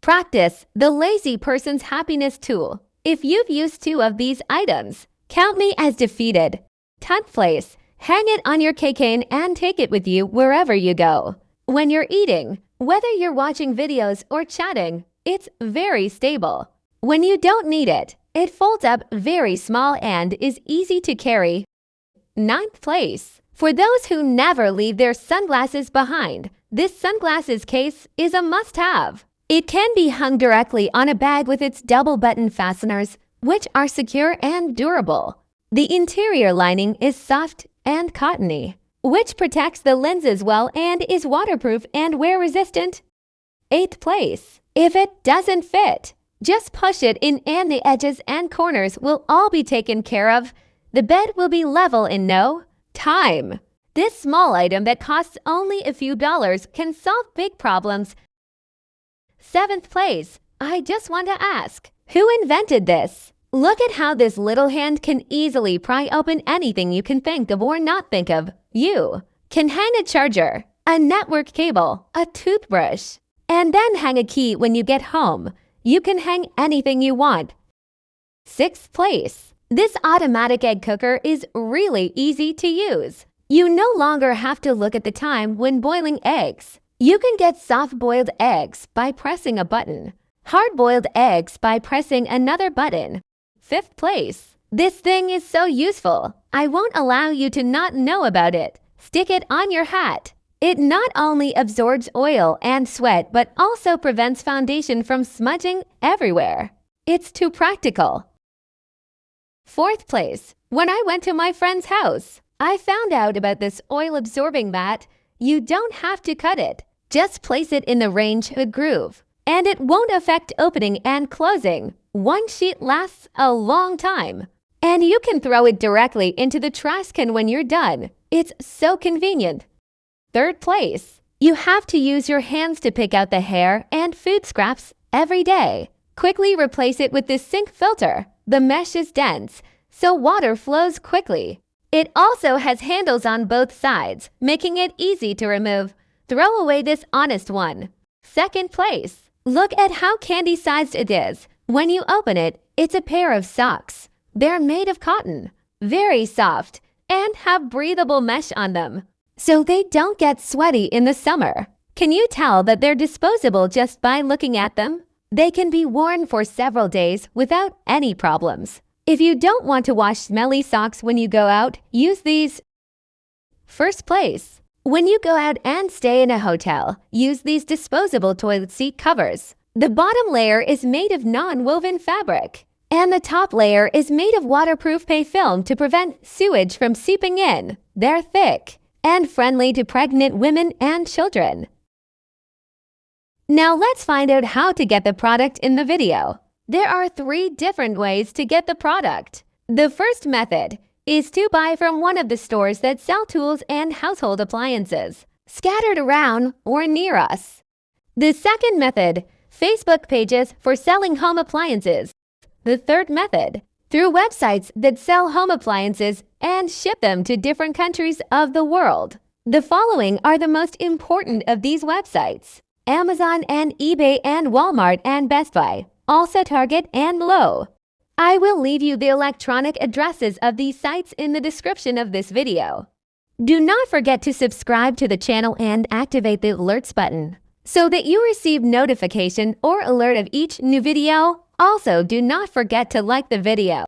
Practice the lazy person's happiness tool. If you've used 2 of these items, count me as defeated. 10th place. Hang it on your keychain and take it with you wherever you go. When you're eating, whether you're watching videos or chatting, it's very stable. When you don't need it, it folds up very small and is easy to carry. 9th place. For those who never leave their sunglasses behind, this sunglasses case is a must-have. It can be hung directly on a bag with its double button fasteners, which are secure and durable. The interior lining is soft and cottony, which protects the lenses well and is waterproof and wear-resistant. 8th place. If it doesn't fit, just push it in and the edges and corners will all be taken care of. The bed will be level in no time. This small item that costs only a few dollars can solve big problems. 7th place. I just want to ask, who invented this? Look at how this little hand can easily pry open anything you can think of or not think of. You can hang a charger, a network cable, a toothbrush, and then hang a key when you get home. You can hang anything you want. 6th place. This automatic egg cooker is really easy to use. You no longer have to look at the time when boiling eggs. You can get soft-boiled eggs by pressing a button, hard-boiled eggs by pressing another button. 5th place. This thing is so useful. I won't allow you to not know about it. Stick it on your hat. It not only absorbs oil and sweat, but also prevents foundation from smudging everywhere. It's too practical. 4th place. When I went to my friend's house, I found out about this oil-absorbing mat. You don't have to cut it. Just place it in the range hood groove, and it won't affect opening and closing. One sheet lasts a long time, and you can throw it directly into the trash can when you're done. It's so convenient. 3rd place. You have to use your hands to pick out the hair and food scraps every day. Quickly replace it with this sink filter. The mesh is dense, so water flows quickly. It also has handles on both sides, making it easy to remove. Throw away this honest one. 2nd place. Look at how candy-sized it is. When you open it, it's a pair of socks. They're made of cotton, very soft, and have breathable mesh on them, so they don't get sweaty in the summer. Can you tell that they're disposable just by looking at them? They can be worn for several days without any problems. If you don't want to wash smelly socks when you go out, use these. 1st place. When you go out and stay in a hotel, use these disposable toilet seat covers. The bottom layer is made of non-woven fabric, and the top layer is made of waterproof PA film to prevent sewage from seeping in. They're thick and friendly to pregnant women and children. Now let's find out how to get the product in the video. There are 3 different ways to get the product. The first method is to buy from one of the stores that sell tools and household appliances, scattered around or near us. The second method, Facebook pages for selling home appliances. The third method, through websites that sell home appliances and ship them to different countries of the world. The following are the most important of these websites: Amazon and eBay and Walmart and Bestbuy, also Target and Lowe's. I will leave you the electronic addresses of these sites in the description of this video. Do not forget to subscribe to the channel and activate the alerts button so that you receive notification or alert of each new video. Also, do not forget to like the video.